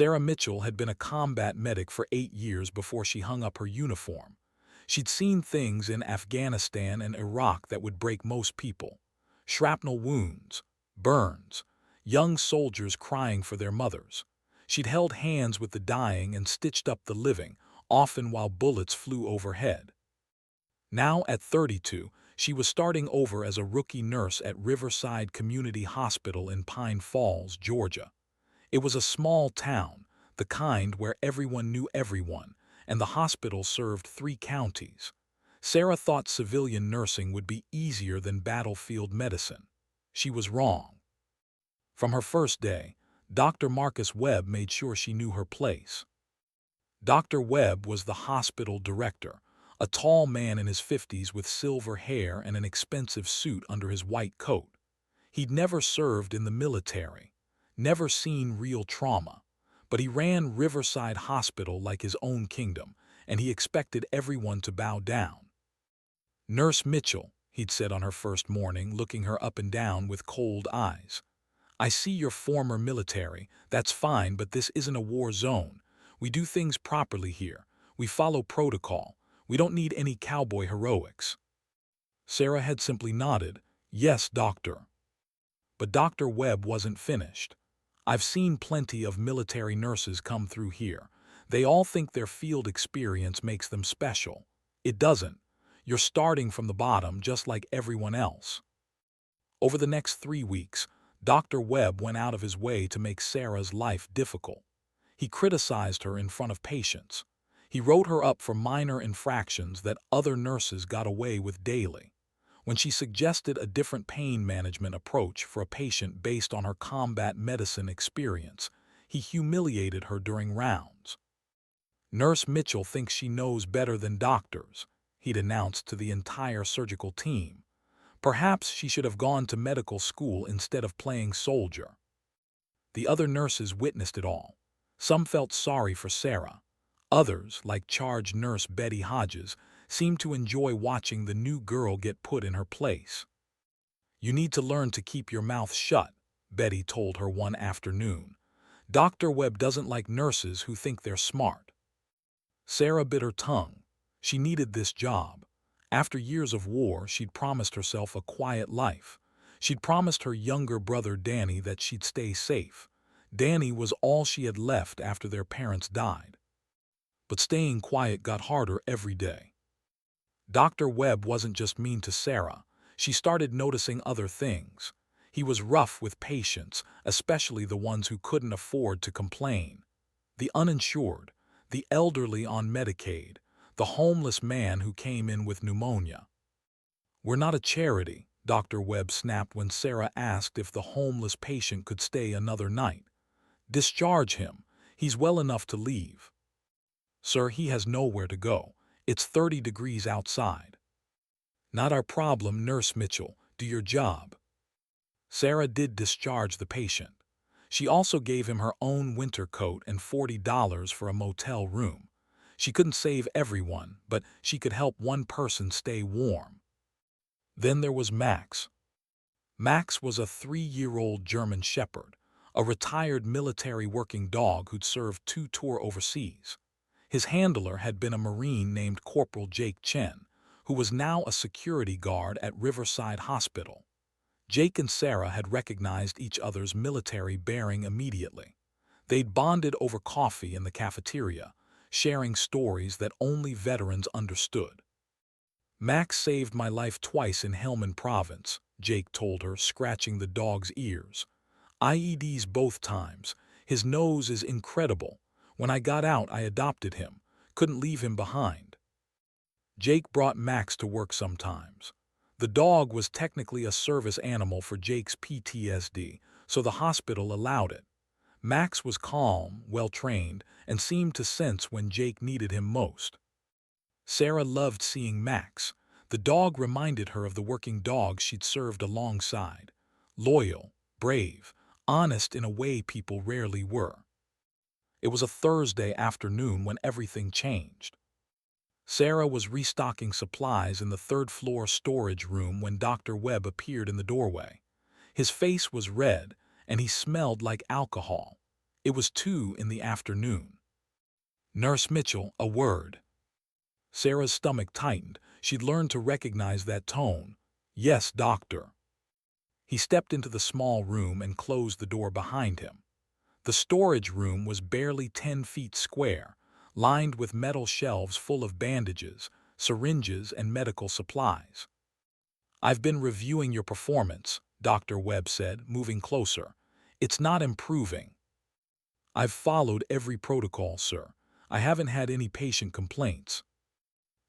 Sarah Mitchell had been a combat medic for 8 years before she hung up her uniform. She'd seen things in Afghanistan and Iraq that would break most people. Shrapnel wounds, burns, young soldiers crying for their mothers. She'd held hands with the dying and stitched up the living, often while bullets flew overhead. Now, at 32, she was starting over as a rookie nurse at Riverside Community Hospital in Pine Falls, Georgia. It was a small town, the kind where everyone knew everyone, and the hospital served 3 counties. Sarah thought civilian nursing would be easier than battlefield medicine. She was wrong. From her first day, Dr. Marcus Webb made sure she knew her place. Dr. Webb was the hospital director, a tall man in his 50s with silver hair and an expensive suit under his white coat. He'd never served in the military, never seen real trauma, but he ran Riverside Hospital like his own kingdom, and he expected everyone to bow down. "Nurse Mitchell," he'd said on her first morning, looking her up and down with cold eyes. "I see you're former military. That's fine, but this isn't a war zone. We do things properly here. We follow protocol. We don't need any cowboy heroics." Sarah had simply nodded, "Yes, doctor." But Dr. Webb wasn't finished. "I've seen plenty of military nurses come through here. They all think their field experience makes them special. It doesn't. You're starting from the bottom just like everyone else." Over the next 3 weeks, Dr. Webb went out of his way to make Sarah's life difficult. He criticized her in front of patients. He wrote her up for minor infractions that other nurses got away with daily. When she suggested a different pain management approach for a patient based on her combat medicine experience, he humiliated her during rounds. "Nurse Mitchell thinks she knows better than doctors," he'd announced to the entire surgical team. "Perhaps she should have gone to medical school instead of playing soldier." The other nurses witnessed it all. Some felt sorry for Sarah. Others, like charge nurse Betty Hodges, seemed to enjoy watching the new girl get put in her place. "You need to learn to keep your mouth shut," Betty told her one afternoon. "Dr. Webb doesn't like nurses who think they're smart." Sarah bit her tongue. She needed this job. After years of war, she'd promised herself a quiet life. She'd promised her younger brother Danny that she'd stay safe. Danny was all she had left after their parents died. But staying quiet got harder every day. Dr. Webb wasn't just mean to Sarah. She started noticing other things. He was rough with patients, especially the ones who couldn't afford to complain. The uninsured, the elderly on Medicaid, the homeless man who came in with pneumonia. "We're not a charity," Dr. Webb snapped when Sarah asked if the homeless patient could stay another night. "Discharge him. He's well enough to leave." "Sir, he has nowhere to go. It's 30 degrees outside." "Not our problem, Nurse Mitchell. Do your job." Sarah did discharge the patient. She also gave him her own winter coat and $40 for a motel room. She couldn't save everyone, but she could help one person stay warm. Then there was Max. Max was a 3-year-old German Shepherd, a retired military working dog who'd served 2 tours overseas. His handler had been a Marine named Corporal Jake Chen, who was now a security guard at Riverside Hospital. Jake and Sarah had recognized each other's military bearing immediately. They'd bonded over coffee in the cafeteria, sharing stories that only veterans understood. "Max saved my life twice in Helmand Province," Jake told her, scratching the dog's ears. "IEDs both times. His nose is incredible. When I got out, I adopted him. Couldn't leave him behind." Jake brought Max to work sometimes. The dog was technically a service animal for Jake's PTSD, so the hospital allowed it. Max was calm, well-trained, and seemed to sense when Jake needed him most. Sarah loved seeing Max. The dog reminded her of the working dogs she'd served alongside. Loyal, brave, honest in a way people rarely were. It was a Thursday afternoon when everything changed. Sarah was restocking supplies in the third-floor storage room when Dr. Webb appeared in the doorway. His face was red, and he smelled like alcohol. It was 2 in the afternoon. Nurse Mitchell, a word. Sarah's stomach tightened. She'd learned to recognize that tone. Yes, doctor. He stepped into the small room and closed the door behind him. The storage room was barely 10 feet square, lined with metal shelves full of bandages, syringes, and medical supplies. I've been reviewing your performance, Dr. Webb said, moving closer. It's not improving. I've followed every protocol, sir. I haven't had any patient complaints.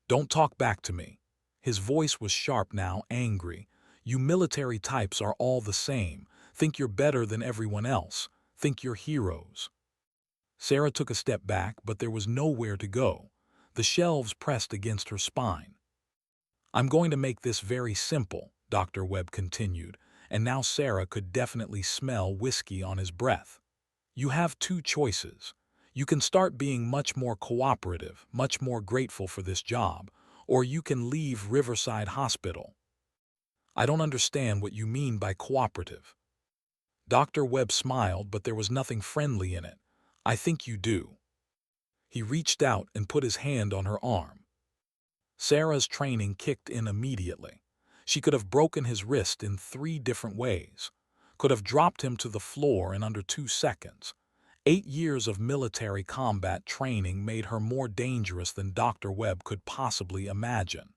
Don't talk back to me. His voice was sharp now, angry. You military types are all the same. Think you're better than everyone else. Think you're heroes. Sarah took a step back, but there was nowhere to go. The shelves pressed against her spine. I'm going to make this very simple, Dr. Webb continued, and now Sarah could definitely smell whiskey on his breath. You have 2 choices. You can start being much more cooperative, much more grateful for this job, or you can leave Riverside Hospital. I don't understand what you mean by cooperative. Dr. Webb smiled, but there was nothing friendly in it. I think you do. He reached out and put his hand on her arm. Sarah's training kicked in immediately. She could have broken his wrist in 3 different ways, could have dropped him to the floor in under 2 seconds. 8 years of military combat training made her more dangerous than Dr. Webb could possibly imagine.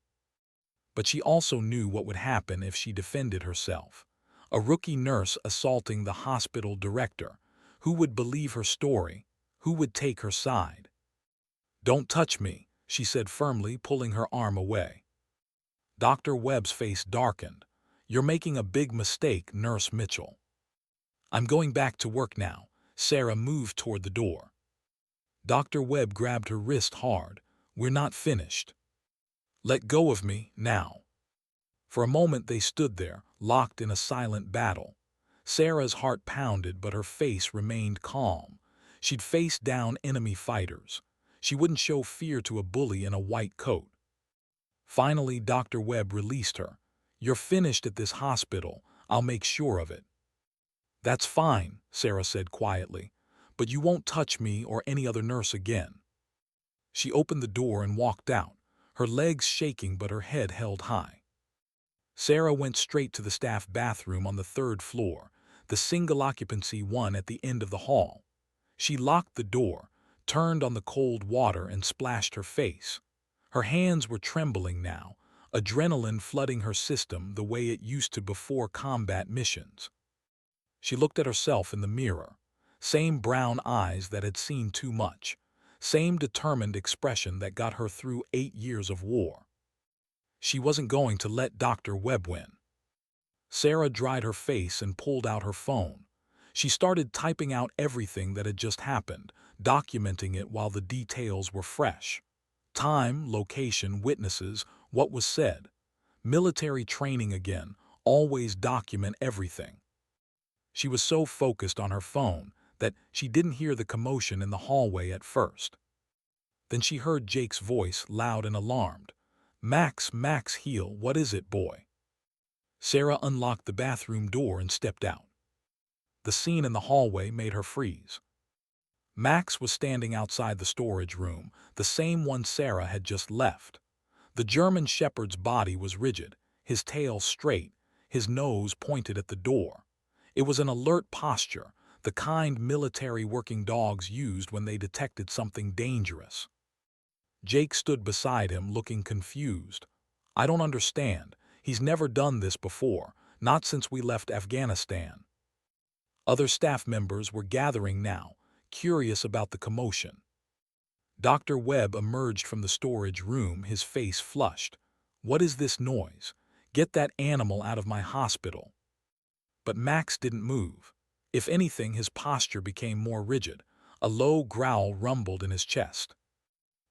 But she also knew what would happen if she defended herself. A rookie nurse assaulting the hospital director. Who would believe her story? Who would take her side? Don't touch me, she said firmly, pulling her arm away. Dr. Webb's face darkened. You're making a big mistake, Nurse Mitchell. I'm going back to work now. Sarah moved toward the door. Dr. Webb grabbed her wrist hard. We're not finished. Let go of me, now. For a moment they stood there, locked in a silent battle. Sarah's heart pounded, but her face remained calm. She'd faced down enemy fighters. She wouldn't show fear to a bully in a white coat. Finally, Dr. Webb released her. You're finished at this hospital. I'll make sure of it. That's fine, Sarah said quietly, but you won't touch me or any other nurse again. She opened the door and walked out, her legs shaking but her head held high. Sarah went straight to the staff bathroom on the 3rd floor, the single-occupancy one at the end of the hall. She locked the door, turned on the cold water and splashed her face. Her hands were trembling now, adrenaline flooding her system the way it used to before combat missions. She looked at herself in the mirror. Same brown eyes that had seen too much. Same determined expression that got her through 8 years of war. She wasn't going to let Dr. Webb win. Sarah dried her face and pulled out her phone. She started typing out everything that had just happened, documenting it while the details were fresh. Time, location, witnesses, what was said. Military training again, always document everything. She was so focused on her phone that she didn't hear the commotion in the hallway at first. Then she heard Jake's voice, loud and alarmed. Max, Heel, what is it, boy? Sarah unlocked the bathroom door and stepped out. The scene in the hallway made her freeze. Max was standing outside the storage room, the same one Sarah had just left. The German shepherd's body was rigid, his tail straight, his nose pointed at the door. It was an alert posture, the kind military working dogs used when they detected something dangerous. Jake stood beside him, looking confused. I don't understand. He's never done this before, not since we left Afghanistan. Other staff members were gathering now, curious about the commotion. Dr. Webb emerged from the storage room, his face flushed. What is this noise? Get that animal out of my hospital. But Max didn't move. If anything, his posture became more rigid. A low growl rumbled in his chest.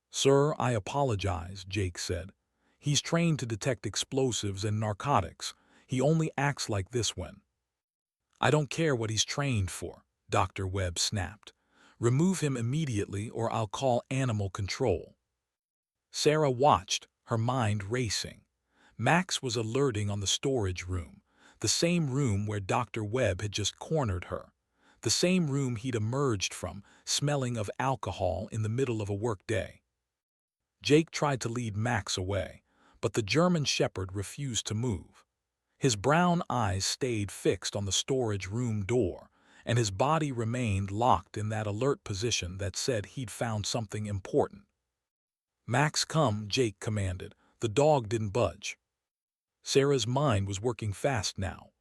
Sir, I apologize, Jake said. He's trained to detect explosives and narcotics. He only acts like this when. I don't care what he's trained for, Dr. Webb snapped. Remove him immediately or I'll call animal control. Sarah watched, her mind racing. Max was alerting on the storage room, the same room where Dr. Webb had just cornered her. the same room he'd emerged from, smelling of alcohol in the middle of a workday. Jake tried to lead Max away, but the German Shepherd refused to move. His brown eyes stayed fixed on the storage room door, and his body remained locked in that alert position that said he'd found something important. "Max, come," Jake commanded. The dog didn't budge. Sarah's mind was working fast now,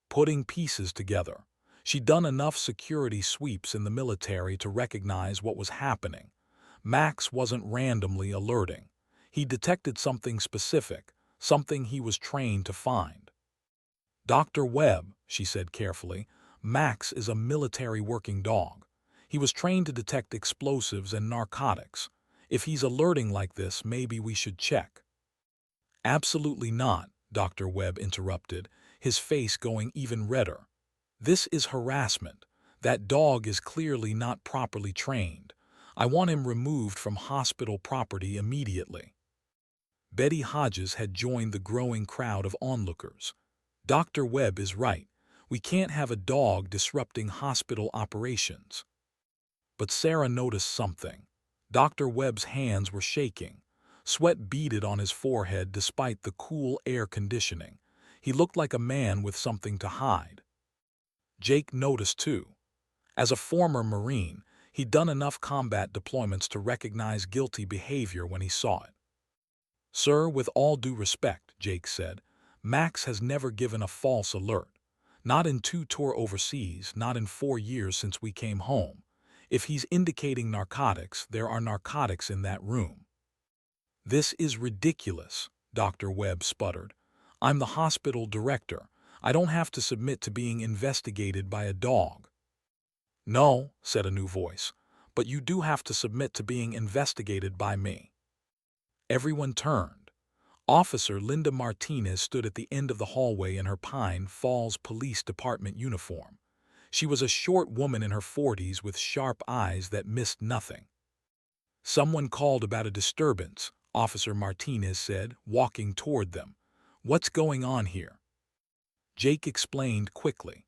putting pieces together. She'd done enough security sweeps in the military to recognize what was happening. Max wasn't randomly alerting. He detected something specific, something he was trained to find. "Dr. Webb," she said carefully, "Max is a military working dog. He was trained to detect explosives and narcotics. If he's alerting like this, maybe we should check." "Absolutely not," Dr. Webb interrupted, his face going even redder. "This is harassment. That dog is clearly not properly trained. I want him removed from hospital property immediately." Betty Hodges had joined the growing crowd of onlookers. "Dr. Webb is right. We can't have a dog disrupting hospital operations." But Sarah noticed something. Dr. Webb's hands were shaking. Sweat beaded on his forehead despite the cool air conditioning. He looked like a man with something to hide. Jake noticed too. As a former Marine, he'd done enough combat deployments to recognize guilty behavior when he saw it. "Sir, with all due respect," Jake said, "Max has never given a false alert. Not in 2 tours overseas, not in 4 years since we came home. If he's indicating narcotics, there are narcotics in that room." "This is ridiculous," Dr. Webb sputtered. "I'm the hospital director. I don't have to submit to being investigated by a dog." "No," said a new voice, "but you do have to submit to being investigated by me." Everyone turned. Officer Linda Martinez stood at the end of the hallway in her Pine Falls Police Department uniform. She was a short woman in her 40s with sharp eyes that missed nothing. "Someone called about a disturbance," Officer Martinez said, walking toward them. "What's going on here?" Jake explained quickly.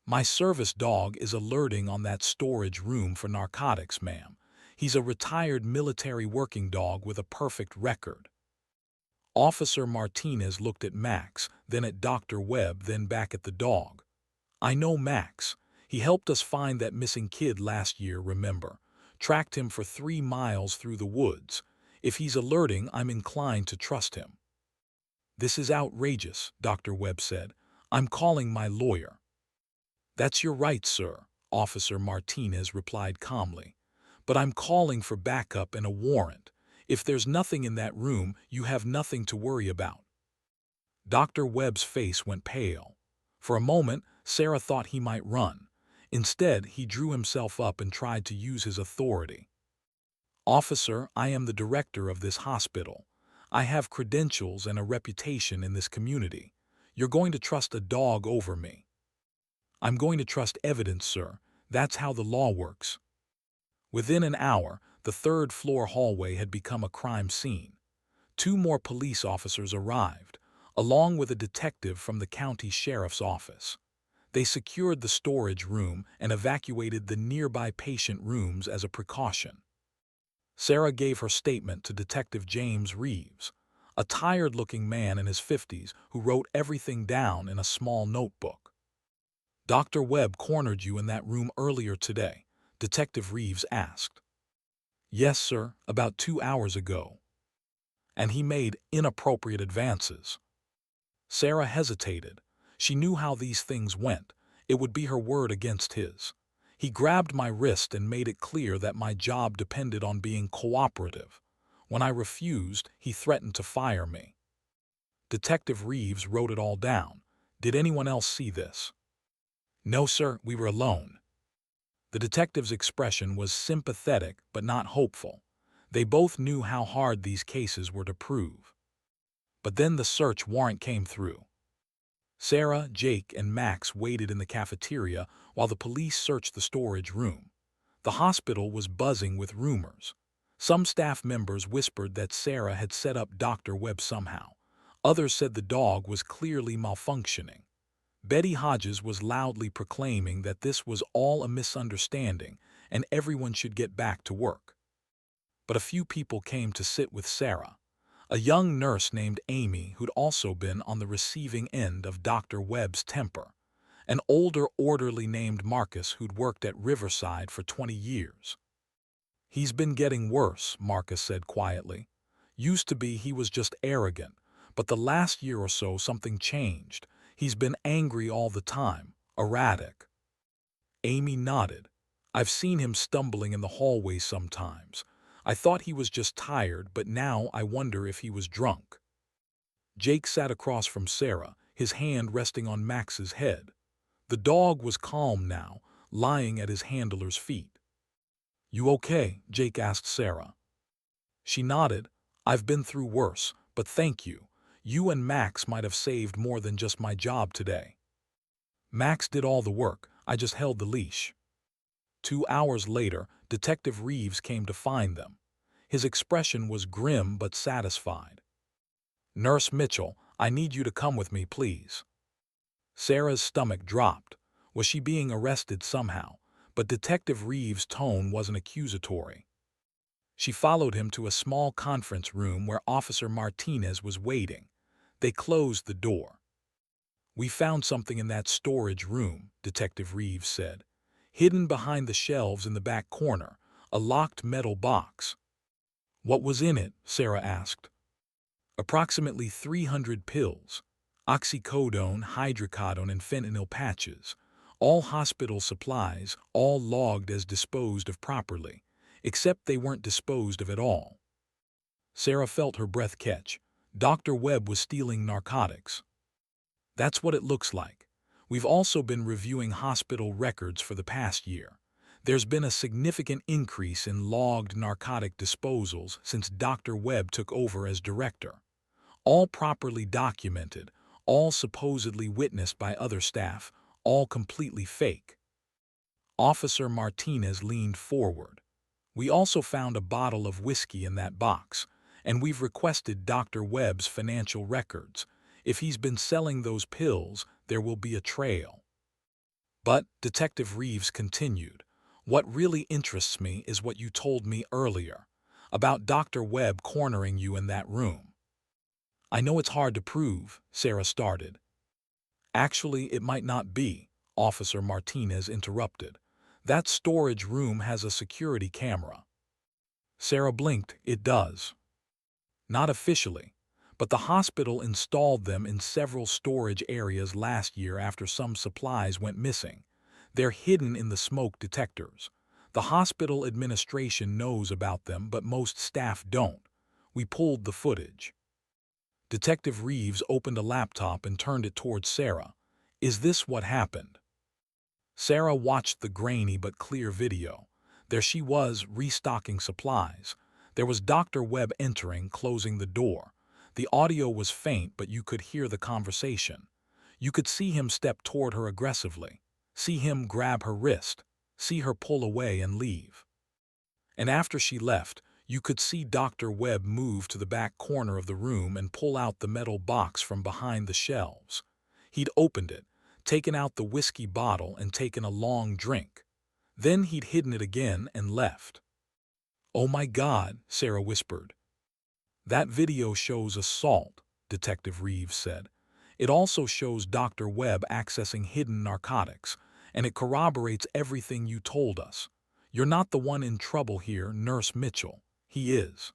"My service dog is alerting on that storage room for narcotics, ma'am. He's a retired military working dog with a perfect record." Officer Martinez looked at Max, then at Dr. Webb, then back at the dog. "I know Max. He helped us find that missing kid last year, remember? Tracked him for 3 miles through the woods. If he's alerting, I'm inclined to trust him." "This is outrageous," Dr. Webb said. "I'm calling my lawyer." "That's your right, sir," Officer Martinez replied calmly. "But I'm calling for backup and a warrant. If there's nothing in that room, you have nothing to worry about." Dr. Webb's face went pale. For a moment, Sarah thought he might run. Instead, he drew himself up and tried to use his authority. "Officer, I am the director of this hospital. I have credentials and a reputation in this community. You're going to trust a dog over me." "I'm going to trust evidence, sir. That's how the law works." Within an hour, the 3rd-floor hallway had become a crime scene. 2 more police officers arrived, along with a detective from the county sheriff's office. They secured the storage room and evacuated the nearby patient rooms as a precaution. Sarah gave her statement to Detective James Reeves, a tired-looking man in his 50s who wrote everything down in a small notebook. "Dr. Webb cornered you in that room earlier today," Detective Reeves asked. "Yes, sir, about 2 hours ago." "And he made inappropriate advances." Sarah hesitated. She knew how these things went. It would be her word against his. "He grabbed my wrist and made it clear that my job depended on being cooperative. When I refused, he threatened to fire me." Detective Reeves wrote it all down. "Did anyone else see this?" "No, sir, we were alone." The detective's expression was sympathetic but not hopeful. They both knew how hard these cases were to prove. But then the search warrant came through. Sarah, Jake, and Max waited in the cafeteria while the police searched the storage room. The hospital was buzzing with rumors. Some staff members whispered that Sarah had set up Dr. Webb somehow. Others said the dog was clearly malfunctioning. Betty Hodges was loudly proclaiming that this was all a misunderstanding and everyone should get back to work. But a few people came to sit with Sarah, a young nurse named Amy who'd also been on the receiving end of Dr. Webb's temper, an older orderly named Marcus who'd worked at Riverside for 20 years. "He's been getting worse," Marcus said quietly. "Used to be he was just arrogant, but the last year or so something changed. He's been angry all the time, erratic." Amy nodded. "I've seen him stumbling in the hallway sometimes. I thought he was just tired, but now I wonder if he was drunk." Jake sat across from Sarah, his hand resting on Max's head. The dog was calm now, lying at his handler's feet. "You okay?" Jake asked Sarah. She nodded. "I've been through worse, but thank you. You and Max might have saved more than just my job today." "Max did all the work. I just held the leash." 2 hours later, Detective Reeves came to find them. His expression was grim but satisfied. "Nurse Mitchell, I need you to come with me, please." Sarah's stomach dropped. Was she being arrested somehow? But Detective Reeves' tone wasn't accusatory. She followed him to a small conference room where Officer Martinez was waiting. They closed the door. "We found something in that storage room," Detective Reeves said. "Hidden behind the shelves in the back corner, a locked metal box." "What was in it?" Sarah asked. "Approximately 300 pills. Oxycodone, hydrocodone, and fentanyl patches. All hospital supplies, all logged as disposed of properly. Except they weren't disposed of at all." Sarah felt her breath catch. Dr. Webb was stealing narcotics. "That's what it looks like. We've also been reviewing hospital records for the past year. There's been a significant increase in logged narcotic disposals since Dr. Webb took over as director. All properly documented, all supposedly witnessed by other staff, all completely fake." Officer Martinez leaned forward. "We also found a bottle of whiskey in that box, and we've requested Dr. Webb's financial records. If he's been selling those pills, there will be a trail." "But," Detective Reeves continued, "what really interests me is what you told me earlier, about Dr. Webb cornering you in that room." "I know it's hard to prove," Sarah started. "Actually, it might not be," Officer Martinez interrupted. "That storage room has a security camera." Sarah blinked. "It does." "Not officially, but the hospital installed them in several storage areas last year after some supplies went missing. They're hidden in the smoke detectors. The hospital administration knows about them, but most staff don't. We pulled the footage." Detective Reeves opened a laptop and turned it towards Sarah. "Is this what happened?" Sarah watched the grainy but clear video. There she was, restocking supplies. There was Dr. Webb entering, closing the door. The audio was faint, but you could hear the conversation. You could see him step toward her aggressively, see him grab her wrist, see her pull away and leave. And after she left, you could see Dr. Webb move to the back corner of the room and pull out the metal box from behind the shelves. He'd opened it, taken out the whiskey bottle and taken a long drink. Then he'd hidden it again and left. "Oh my God," Sarah whispered. "That video shows assault," Detective Reeves said. "It also shows Dr. Webb accessing hidden narcotics, and it corroborates everything you told us. You're not the one in trouble here, Nurse Mitchell. He is."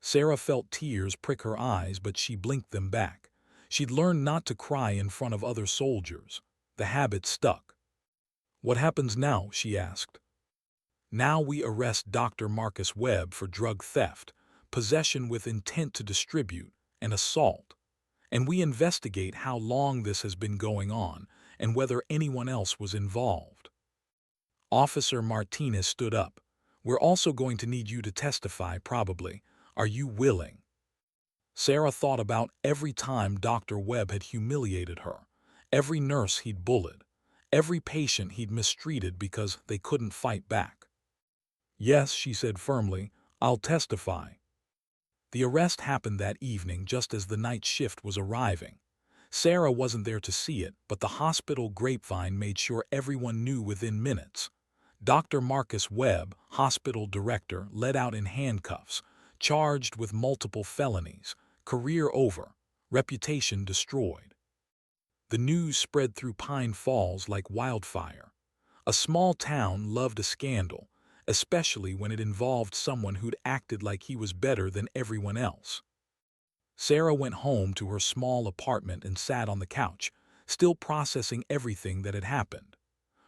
Sarah felt tears prick her eyes, but she blinked them back. She'd learned not to cry in front of other soldiers. The habit stuck. "What happens now?" she asked. "Now we arrest Dr. Marcus Webb for drug theft, possession with intent to distribute, and assault. And we investigate how long this has been going on and whether anyone else was involved." Officer Martinez stood up. "We're also going to need you to testify, probably. Are you willing?" Sarah thought about every time Dr. Webb had humiliated her, every nurse he'd bullied, every patient he'd mistreated because they couldn't fight back. "Yes," she said firmly, "I'll testify." The arrest happened that evening just as the night shift was arriving. Sarah wasn't there to see it, but the hospital grapevine made sure everyone knew within minutes. Dr. Marcus Webb, hospital director, led out in handcuffs, charged with multiple felonies, career over, reputation destroyed. The news spread through Pine Falls like wildfire. A small town loved a scandal, especially when it involved someone who'd acted like he was better than everyone else. Sarah went home to her small apartment and sat on the couch, still processing everything that had happened.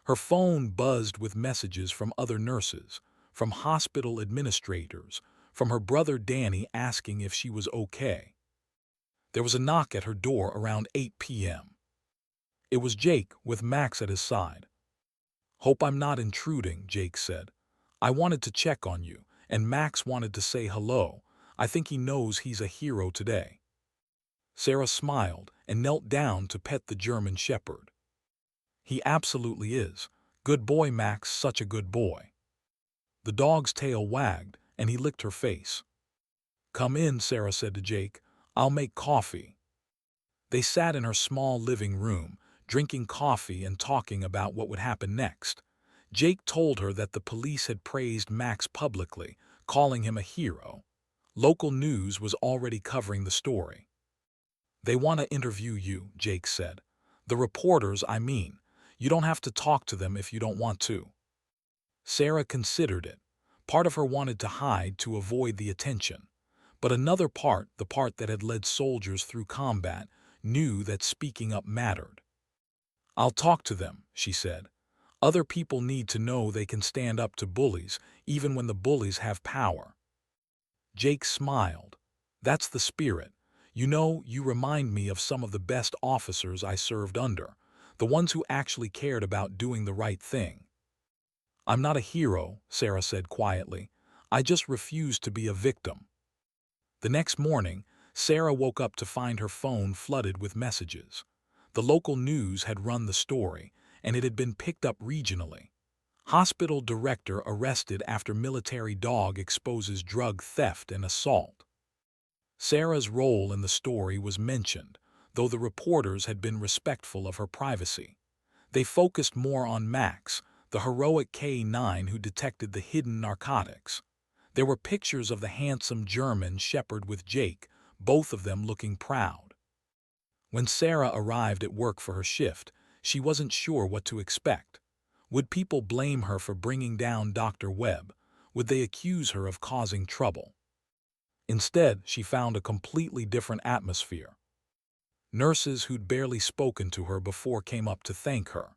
Her phone buzzed with messages from other nurses, from hospital administrators, from her brother Danny asking if she was okay. There was a knock at her door around 8 p.m. It was Jake, with Max at his side. "Hope I'm not intruding," Jake said. "I wanted to check on you, and Max wanted to say hello. I think he knows he's a hero today." Sarah smiled and knelt down to pet the German shepherd. "He absolutely is. Good boy, Max, such a good boy." The dog's tail wagged, and he licked her face. "Come in," Sarah said to Jake. "I'll make coffee." They sat in her small living room, drinking coffee and talking about what would happen next. Jake told her that the police had praised Max publicly, calling him a hero. Local news was already covering the story. "They want to interview you," Jake said. "The reporters, I mean. You don't have to talk to them if you don't want to." Sarah considered it. Part of her wanted to hide to avoid the attention. But another part, the part that had led soldiers through combat, knew that speaking up mattered. "I'll talk to them," she said. "Other people need to know they can stand up to bullies, even when the bullies have power." Jake smiled. "That's the spirit. You know, you remind me of some of the best officers I served under, the ones who actually cared about doing the right thing." "I'm not a hero," Sarah said quietly. "I just refuse to be a victim." The next morning, Sarah woke up to find her phone flooded with messages. The local news had run the story, and it had been picked up regionally. Hospital director arrested after military dog exposes drug theft and assault. Sarah's role in the story was mentioned, though the reporters had been respectful of her privacy. They focused more on Max, the heroic K-9 who detected the hidden narcotics. There were pictures of the handsome German shepherd with Jake, both of them looking proud. When Sarah arrived at work for her shift, she wasn't sure what to expect. Would people blame her for bringing down Dr. Webb? Would they accuse her of causing trouble? Instead, she found a completely different atmosphere. Nurses who'd barely spoken to her before came up to thank her.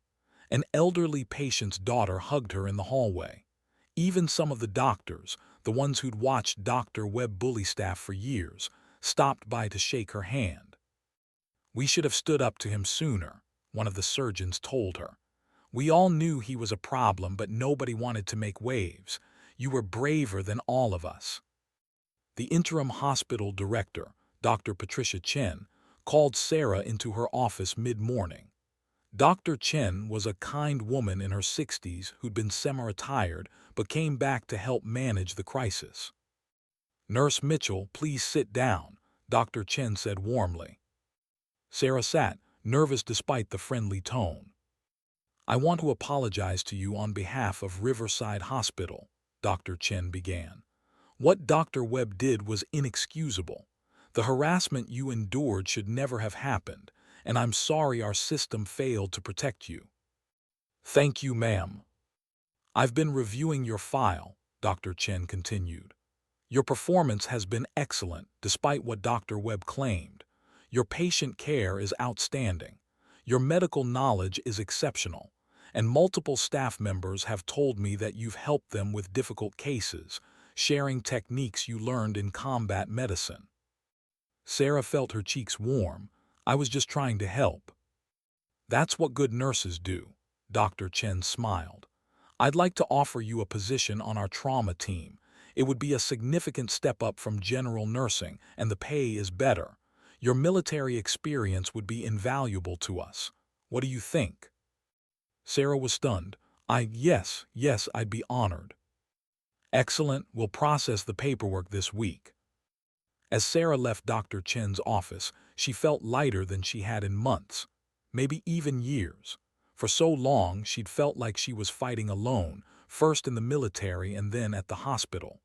An elderly patient's daughter hugged her in the hallway. Even some of the doctors, the ones who'd watched Dr. Webb bully staff for years, stopped by to shake her hand. "We should have stood up to him sooner," one of the surgeons told her. "We all knew he was a problem, but nobody wanted to make waves. You were braver than all of us." The interim hospital director, Dr. Patricia Chen, called Sarah into her office mid-morning. Dr. Chen was a kind woman in her 60s who'd been semi-retired but came back to help manage the crisis. "Nurse Mitchell, please sit down," Dr. Chen said warmly. Sarah sat, nervous despite the friendly tone. "I want to apologize to you on behalf of Riverside Hospital," Dr. Chen began. "What Dr. Webb did was inexcusable. The harassment you endured should never have happened, and I'm sorry our system failed to protect you." "Thank you, ma'am." "I've been reviewing your file," Dr. Chen continued. "Your performance has been excellent, despite what Dr. Webb claimed. Your patient care is outstanding. Your medical knowledge is exceptional, and multiple staff members have told me that you've helped them with difficult cases, sharing techniques you learned in combat medicine." Sarah felt her cheeks warm. "I was just trying to help." "That's what good nurses do," Dr. Chen smiled. "I'd like to offer you a position on our trauma team. It would be a significant step up from general nursing, and the pay is better. Your military experience would be invaluable to us. What do you think?" Sarah was stunned. Yes, I'd be honored." "Excellent, we'll process the paperwork this week." As Sarah left Dr. Chen's office, She felt lighter than she had in months, maybe even years. For so long, she'd felt like she was fighting alone, first in the military and then at the hospital.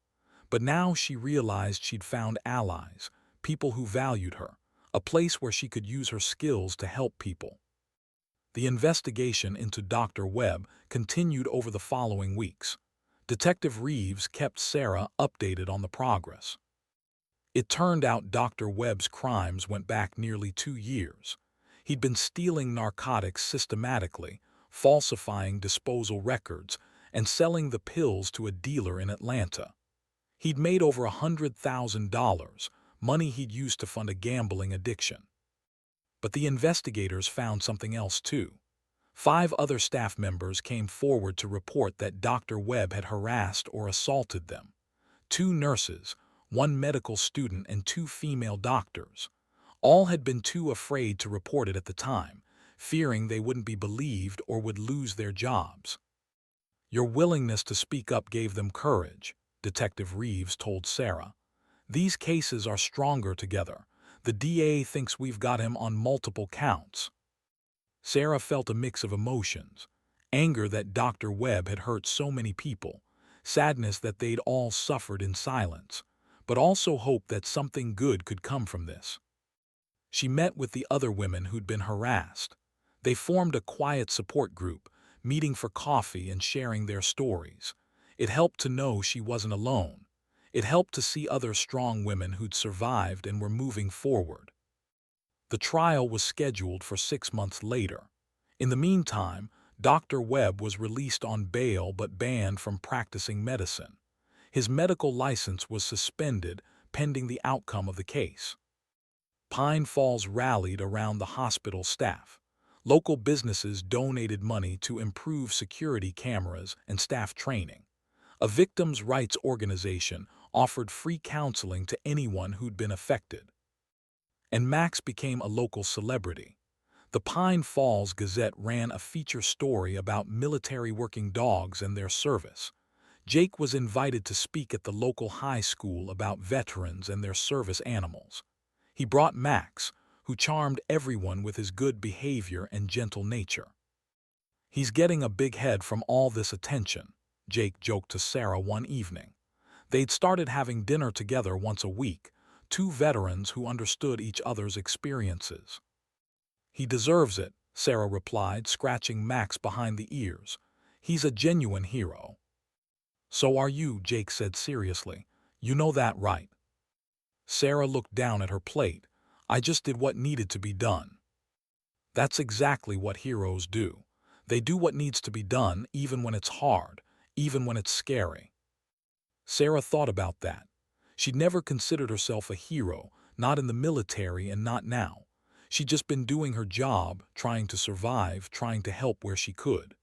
But now she realized she'd found allies, people who valued her, a place where she could use her skills to help people. The investigation into Dr. Webb continued over the following weeks. Detective Reeves kept Sarah updated on the progress. It turned out Dr. Webb's crimes went back nearly 2 years. He'd been stealing narcotics systematically, falsifying disposal records, and selling the pills to a dealer in Atlanta. He'd made over $100,000, money he'd used to fund a gambling addiction. But the investigators found something else too. 5 other staff members came forward to report that Dr. Webb had harassed or assaulted them. 2 nurses, 1 medical student, and 2 female doctors. All had been too afraid to report it at the time, fearing they wouldn't be believed or would lose their jobs. Your willingness to speak up gave them courage, Detective Reeves told Sarah. These cases are stronger together. The DA thinks we've got him on multiple counts. Sarah felt a mix of emotions. Anger that Dr. Webb had hurt so many people, sadness that they'd all suffered in silence, but also hope that something good could come from this. She met with the other women who'd been harassed. They formed a quiet support group, meeting for coffee and sharing their stories. It helped to know she wasn't alone. It helped to see other strong women who'd survived and were moving forward. The trial was scheduled for 6 months later. In the meantime, Dr. Webb was released on bail but banned from practicing medicine. His medical license was suspended pending the outcome of the case. Pine Falls rallied around the hospital staff. Local businesses donated money to improve security cameras and staff training. A victims' rights organization offered free counseling to anyone who'd been affected. And Max became a local celebrity. The Pine Falls Gazette ran a feature story about military working dogs and their service. Jake was invited to speak at the local high school about veterans and their service animals. He brought Max, who charmed everyone with his good behavior and gentle nature. "He's getting a big head from all this attention," Jake joked to Sarah one evening. They'd started having dinner together once a week, 2 veterans who understood each other's experiences. "He deserves it," Sarah replied, scratching Max behind the ears. "He's a genuine hero." "So are you," Jake said seriously. "You know that, right?" Sarah looked down at her plate. "I just did what needed to be done." That's exactly what heroes do. They do what needs to be done even when it's hard, even when it's scary. Sarah thought about that. She'd never considered herself a hero, not in the military and not now. She'd just been doing her job, trying to survive, trying to help where she could.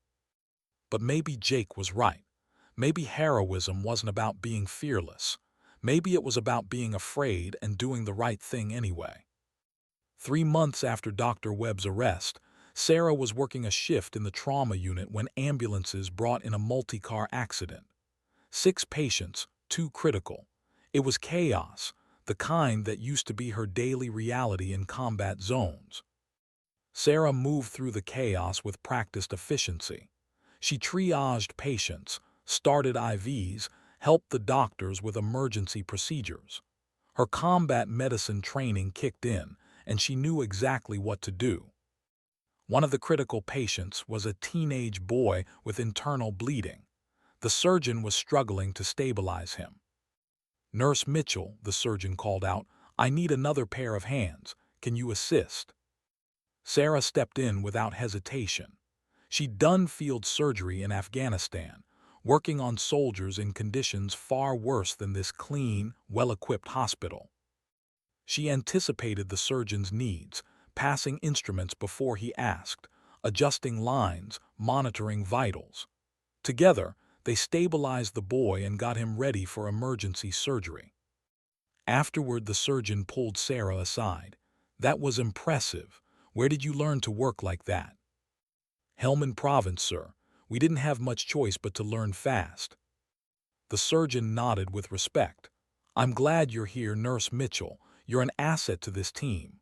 But maybe Jake was right. Maybe heroism wasn't about being fearless. Maybe it was about being afraid and doing the right thing anyway. 3 months after Dr. Webb's arrest, Sarah was working a shift in the trauma unit when ambulances brought in a multi-car accident. 6 patients, 2 critical. It was chaos, the kind that used to be her daily reality in combat zones. Sarah moved through the chaos with practiced efficiency. She triaged patients, started IVs, helped the doctors with emergency procedures. Her combat medicine training kicked in, and she knew exactly what to do. One of the critical patients was a teenage boy with internal bleeding. The surgeon was struggling to stabilize him. "Nurse Mitchell," the surgeon called out, "I need another pair of hands. Can you assist?" Sarah stepped in without hesitation. She'd done field surgery in Afghanistan, working on soldiers in conditions far worse than this clean, well-equipped hospital. She anticipated the surgeon's needs, passing instruments before he asked, adjusting lines, monitoring vitals. Together, they stabilized the boy and got him ready for emergency surgery. Afterward, the surgeon pulled Sarah aside. "That was impressive. Where did you learn to work like that?" "Helmand Province, sir. We didn't have much choice but to learn fast." The surgeon nodded with respect. "I'm glad you're here, Nurse Mitchell. You're an asset to this team."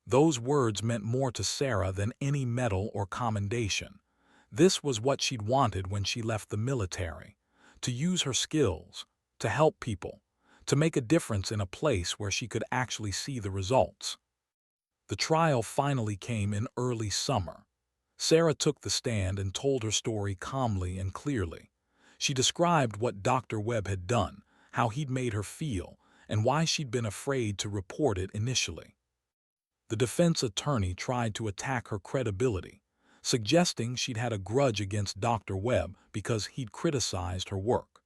Those words meant more to Sarah than any medal or commendation. This was what she'd wanted when she left the military: to use her skills, to help people, to make a difference in a place where she could actually see the results. The trial finally came in early summer. Sarah took the stand and told her story calmly and clearly. She described what Dr. Webb had done, how he'd made her feel, and why she'd been afraid to report it initially. The defense attorney tried to attack her credibility, suggesting she'd had a grudge against Dr. Webb because he'd criticized her work.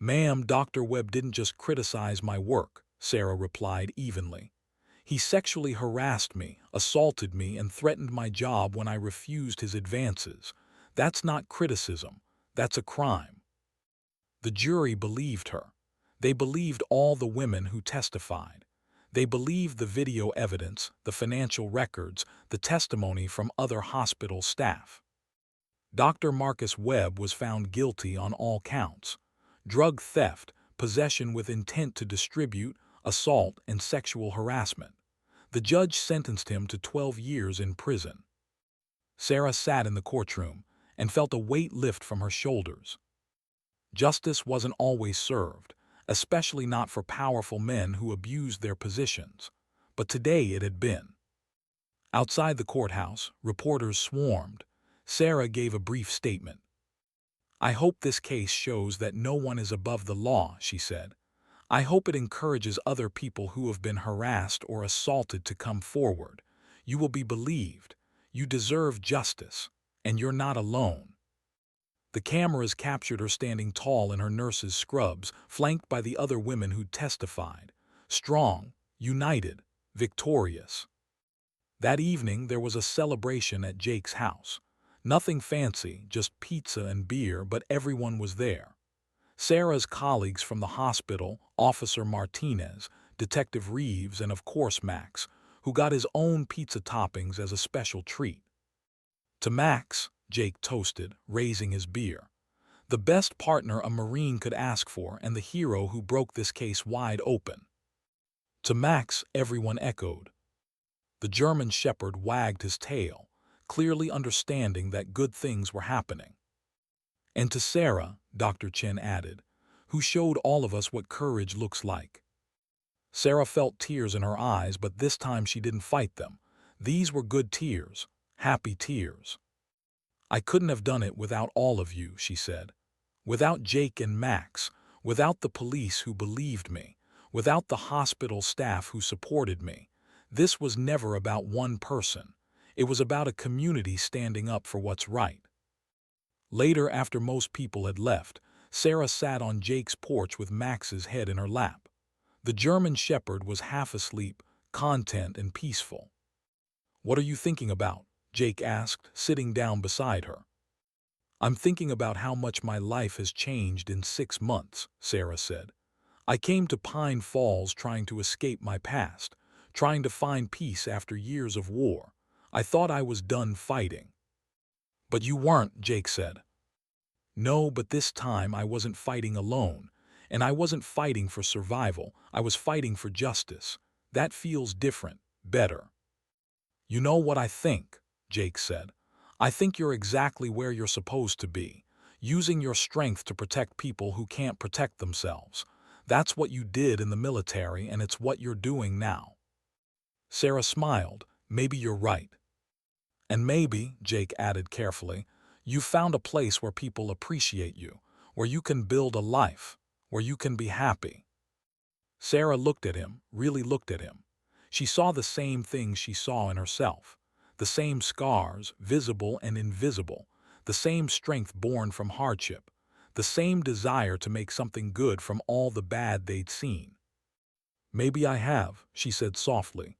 "Ma'am, Dr. Webb didn't just criticize my work," Sarah replied evenly. "He sexually harassed me, assaulted me, and threatened my job when I refused his advances. That's not criticism. That's a crime." The jury believed her. They believed all the women who testified. They believed the video evidence, the financial records, the testimony from other hospital staff. Dr. Marcus Webb was found guilty on all counts: drug theft, possession with intent to distribute, assault, and sexual harassment. The judge sentenced him to 12 years in prison. Sarah sat in the courtroom and felt a weight lift from her shoulders. Justice wasn't always served, especially not for powerful men who abused their positions. But today it had been. Outside the courthouse, reporters swarmed. Sarah gave a brief statement. "I hope this case shows that no one is above the law," she said. "I hope it encourages other people who have been harassed or assaulted to come forward. You will be believed. You deserve justice. And you're not alone." The cameras captured her standing tall in her nurse's scrubs, flanked by the other women who testified. Strong, united, victorious. That evening there was a celebration at Jake's house. Nothing fancy, just pizza and beer, but everyone was there. Sarah's colleagues from the hospital, Officer Martinez, Detective Reeves, and of course Max, who got his own pizza toppings as a special treat. "To Max," Jake toasted, raising his beer. "The best partner a Marine could ask for and the hero who broke this case wide open." "To Max," everyone echoed. The German shepherd wagged his tail, clearly understanding that good things were happening. "And to Sarah," Dr. Chen added, "who showed all of us what courage looks like." Sarah felt tears in her eyes, but this time she didn't fight them. These were good tears, happy tears. "I couldn't have done it without all of you," she said. "Without Jake and Max, without the police who believed me, without the hospital staff who supported me. This was never about one person. It was about a community standing up for what's right." Later, after most people had left, Sarah sat on Jake's porch with Max's head in her lap. The German shepherd was half asleep, content and peaceful. "What are you thinking about?" Jake asked, sitting down beside her. "I'm thinking about how much my life has changed in 6 months," Sarah said. "I came to Pine Falls trying to escape my past, trying to find peace after years of war. I thought I was done fighting." "But you weren't," Jake said. "No, but this time I wasn't fighting alone. And I wasn't fighting for survival. I was fighting for justice. That feels different, better." "You know what I think," Jake said. "I think you're exactly where you're supposed to be, using your strength to protect people who can't protect themselves. That's what you did in the military, and it's what you're doing now." Sarah smiled. "Maybe you're right." "And maybe," Jake added carefully, "you've found a place where people appreciate you, where you can build a life, where you can be happy." Sarah looked at him, really looked at him. She saw the same things she saw in herself. The same scars, visible and invisible, the same strength born from hardship, the same desire to make something good from all the bad they'd seen. "Maybe I have," she said softly.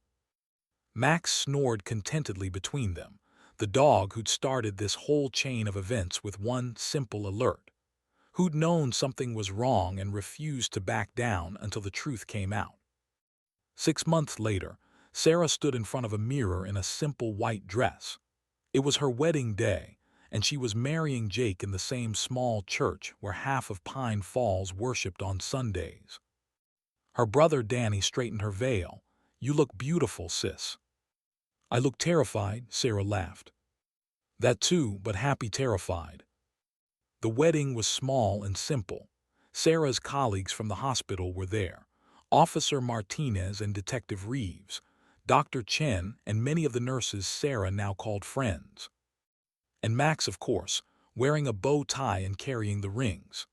Max snored contentedly between them, the dog who'd started this whole chain of events with one simple alert, who'd known something was wrong and refused to back down until the truth came out. 6 months later, Sarah stood in front of a mirror in a simple white dress. It was her wedding day, and she was marrying Jake in the same small church where half of Pine Falls worshipped on Sundays. Her brother Danny straightened her veil. "You look beautiful, sis." I look terrified, Sarah laughed. That too, but happy terrified. The wedding was small and simple. Sarah's colleagues from the hospital were there. Officer Martinez and Detective Reeves, Dr. Chen, and many of the nurses Sarah now called friends. And Max, of course, wearing a bow tie and carrying the rings.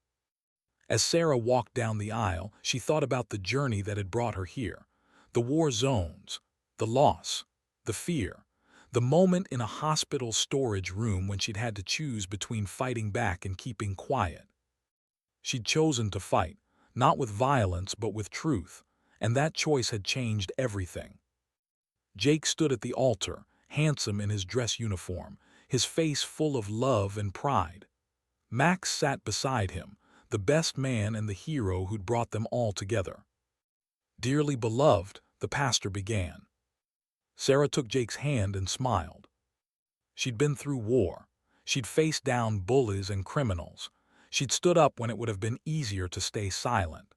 As Sarah walked down the aisle, she thought about the journey that had brought her here. The war zones, the loss, the fear, the moment in a hospital storage room when she'd had to choose between fighting back and keeping quiet. She'd chosen to fight, not with violence but with truth, and that choice had changed everything. Jake stood at the altar, handsome in his dress uniform, his face full of love and pride. Max sat beside him, the best man and the hero who'd brought them all together. Dearly beloved, the pastor began. Sarah took Jake's hand and smiled. She'd been through war. She'd faced down bullies and criminals. She'd stood up when it would have been easier to stay silent.